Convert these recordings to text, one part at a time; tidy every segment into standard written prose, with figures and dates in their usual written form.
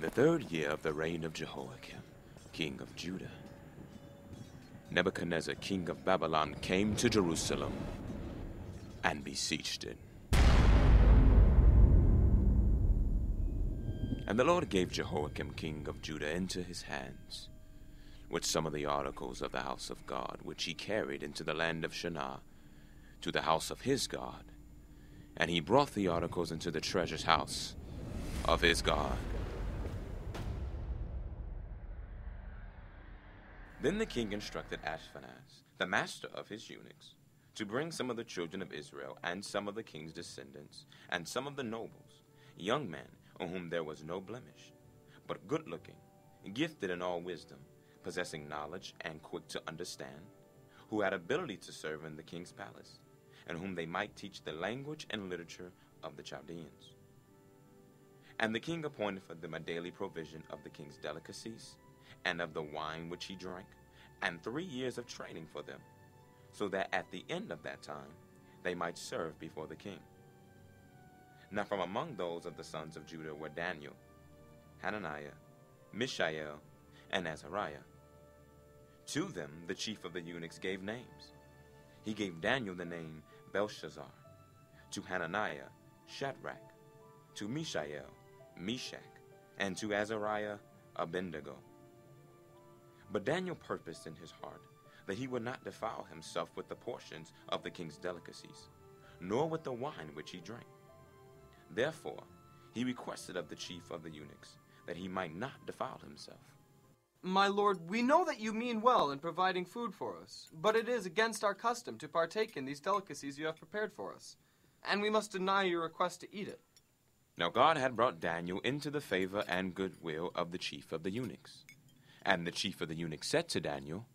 In the 3rd year of the reign of Jehoiakim, king of Judah, Nebuchadnezzar, king of Babylon, came to Jerusalem and besieged it. And the Lord gave Jehoiakim, king of Judah, into his hands, with some of the articles of the house of God, which he carried into the land of Shinar, to the house of his God. And he brought the articles into the treasure house of his God. Then the king instructed Ashpenaz, the master of his eunuchs, to bring some of the children of Israel, and some of the king's descendants, and some of the nobles, young men, on whom there was no blemish, but good-looking, gifted in all wisdom, possessing knowledge and quick to understand, who had ability to serve in the king's palace, and whom they might teach the language and literature of the Chaldeans. And the king appointed for them a daily provision of the king's delicacies, and of the wine which he drank, and 3 years of training for them, so that at the end of that time they might serve before the king. Now from among those of the sons of Judah were Daniel, Hananiah, Mishael, and Azariah. To them the chief of the eunuchs gave names. He gave Daniel the name Belshazzar, to Hananiah, Shadrach, to Mishael, Meshach, and to Azariah, Abednego. But Daniel purposed in his heart that he would not defile himself with the portions of the king's delicacies, nor with the wine which he drank. Therefore he requested of the chief of the eunuchs that he might not defile himself. My lord, we know that you mean well in providing food for us, but it is against our custom to partake in these delicacies you have prepared for us, and we must deny your request to eat it. Now God had brought Daniel into the favor and goodwill of the chief of the eunuchs. And the chief of the eunuchs said to Daniel,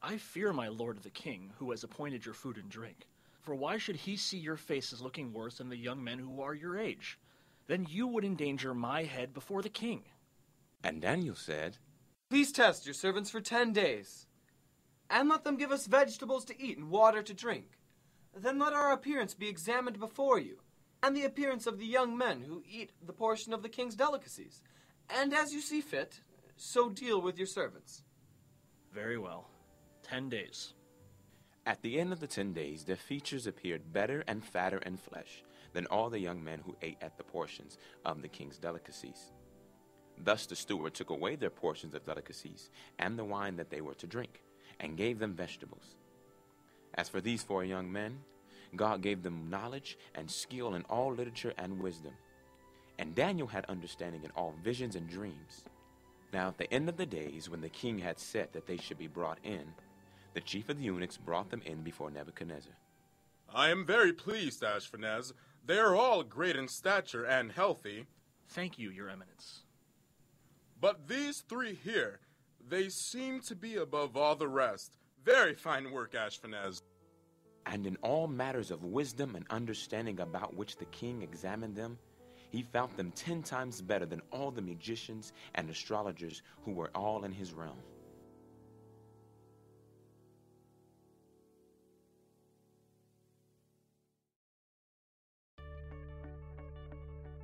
I fear my lord the king, who has appointed your food and drink. For why should he see your faces looking worse than the young men who are your age? Then you would endanger my head before the king. And Daniel said, Please test your servants for 10 days, and let them give us vegetables to eat and water to drink. Then let our appearance be examined before you, and the appearance of the young men who eat the portion of the king's delicacies. And as you see fit, so deal with your servants. Very well. 10 days. At the end of the 10 days, their features appeared better and fatter in flesh than all the young men who ate at the portions of the king's delicacies. Thus the steward took away their portions of delicacies and the wine that they were to drink, and gave them vegetables. As for these 4 young men, God gave them knowledge and skill in all literature and wisdom. And Daniel had understanding in all visions and dreams. Now at the end of the days, when the king had said that they should be brought in, the chief of the eunuchs brought them in before Nebuchadnezzar. I am very pleased, Ashpenaz. They are all great in stature and healthy. Thank you, your eminence. But these 3 here, they seem to be above all the rest. Very fine work, Ashpenaz. And in all matters of wisdom and understanding about which the king examined them, he found them 10 times better than all the magicians and astrologers who were all in his realm.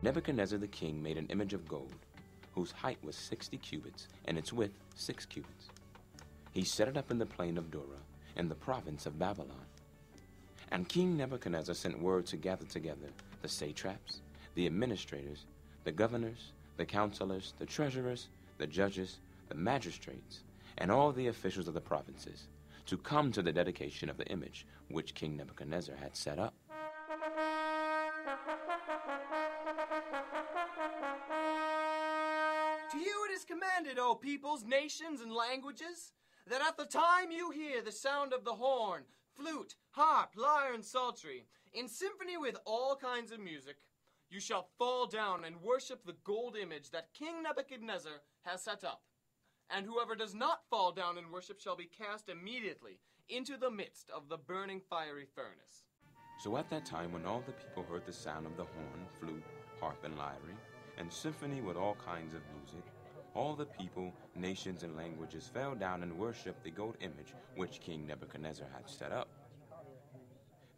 Nebuchadnezzar the king made an image of gold, whose height was 60 cubits, and its width 6 cubits. He set it up in the plain of Dura, in the province of Babylon. And King Nebuchadnezzar sent word to gather together the satraps, the administrators, the governors, the counselors, the treasurers, the judges, the magistrates, and all the officials of the provinces, to come to the dedication of the image which King Nebuchadnezzar had set up. To you it is commanded, O peoples, nations, and languages, that at the time you hear the sound of the horn, flute, harp, lyre, and psaltery, in symphony with all kinds of music, you shall fall down and worship the gold image that King Nebuchadnezzar has set up. And whoever does not fall down and worship shall be cast immediately into the midst of the burning fiery furnace. So at that time, when all the people heard the sound of the horn, flute, harp, and lyre, and symphony with all kinds of music, all the people, nations, and languages fell down and worshipped the gold image which King Nebuchadnezzar had set up.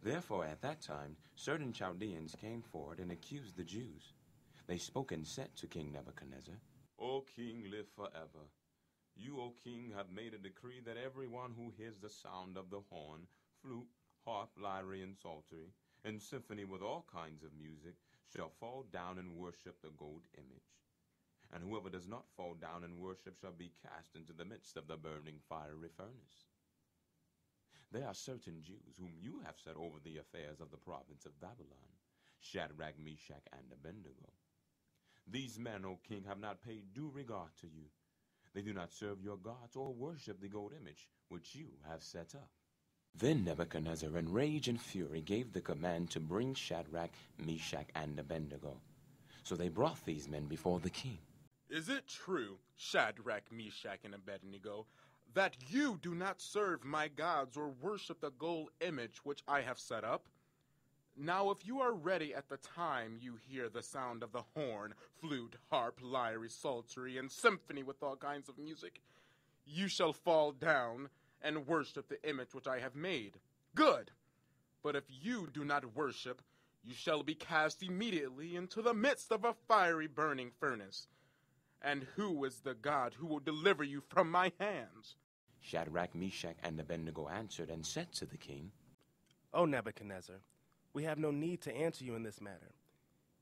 Therefore at that time certain Chaldeans came forward and accused the Jews. They spoke and said to King Nebuchadnezzar, O king, live forever. You, O king, have made a decree that everyone who hears the sound of the horn, flute, harp, lyre, and psaltery, and symphony with all kinds of music, shall fall down and worship the gold image. And whoever does not fall down and worship shall be cast into the midst of the burning fiery furnace. There are certain Jews whom you have set over the affairs of the province of Babylon, Shadrach, Meshach, and Abednego. These men, O king, have not paid due regard to you. They do not serve your gods or worship the gold image which you have set up. Then Nebuchadnezzar, in rage and fury, gave the command to bring Shadrach, Meshach, and Abednego. So they brought these men before the king. Is it true, Shadrach, Meshach, and Abednego, that you do not serve my gods or worship the gold image which I have set up? Now if you are ready at the time you hear the sound of the horn, flute, harp, lyre, psaltery, and symphony with all kinds of music, you shall fall down and worship the image which I have made. Good! But if you do not worship, you shall be cast immediately into the midst of a fiery burning furnace. And who is the God who will deliver you from my hands? Shadrach, Meshach, and Abednego answered and said to the king, O Nebuchadnezzar, we have no need to answer you in this matter.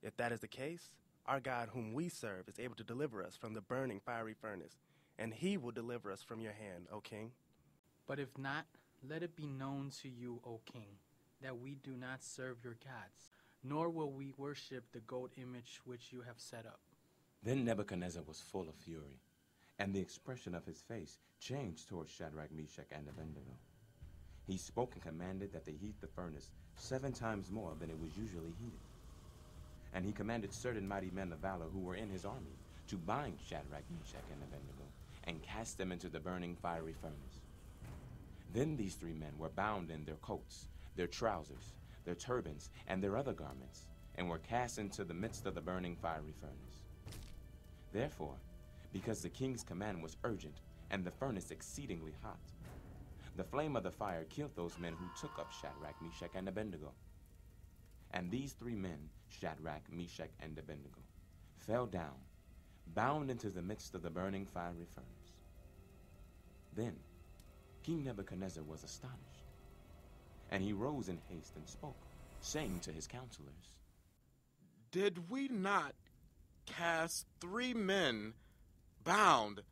If that is the case, our God whom we serve is able to deliver us from the burning fiery furnace, and he will deliver us from your hand, O king. But if not, let it be known to you, O king, that we do not serve your gods, nor will we worship the gold image which you have set up. Then Nebuchadnezzar was full of fury, and the expression of his face changed towards Shadrach, Meshach, and Abednego. He spoke and commanded that they heat the furnace 7 times more than it was usually heated. And he commanded certain mighty men of valor who were in his army to bind Shadrach, Meshach, and Abednego, and cast them into the burning fiery furnace. Then these 3 men were bound in their coats, their trousers, their turbans, and their other garments, and were cast into the midst of the burning fiery furnace. Therefore, because the king's command was urgent, and the furnace exceedingly hot, the flame of the fire killed those men who took up Shadrach, Meshach, and Abednego. And these 3 men, Shadrach, Meshach, and Abednego, fell down, bound into the midst of the burning fiery furnace. Then King Nebuchadnezzar was astonished, and he rose in haste and spoke, saying to his counselors, Did we not cast 3 men bound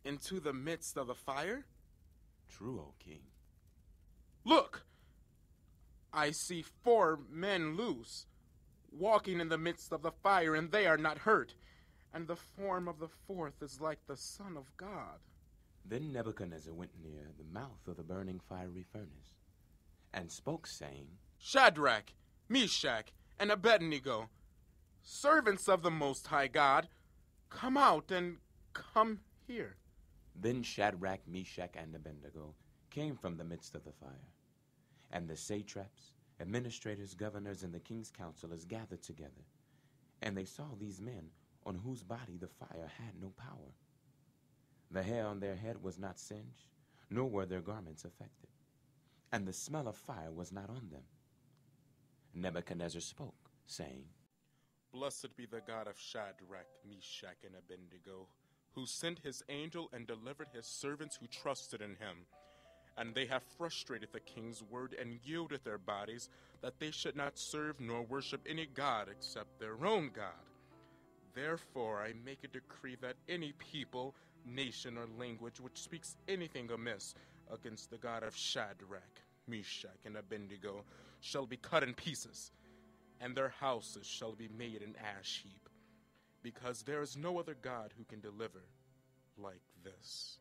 into the midst of the fire? True, O king. Look, I see 4 men loose, walking in the midst of the fire, and they are not hurt, and the form of the 4th is like the Son of God. Then Nebuchadnezzar went near the mouth of the burning fiery furnace, and spoke, saying, Shadrach, Meshach, and Abednego, servants of the Most High God, come out and come here. Then Shadrach, Meshach, and Abednego came from the midst of the fire. And the satraps, administrators, governors, and the king's counselors gathered together. And they saw these men on whose body the fire had no power. The hair on their head was not singed, nor were their garments affected. And the smell of fire was not on them. Nebuchadnezzar spoke, saying, Blessed be the God of Shadrach, Meshach, and Abednego, who sent his angel and delivered his servants who trusted in him. And they have frustrated the king's word and yielded their bodies, that they should not serve nor worship any god except their own God. Therefore I make a decree that any people, nation, or language which speaks anything amiss against the God of Shadrach, Meshach, and Abednego shall be cut in pieces, and their houses shall be made an ash heap, because there is no other God who can deliver like this.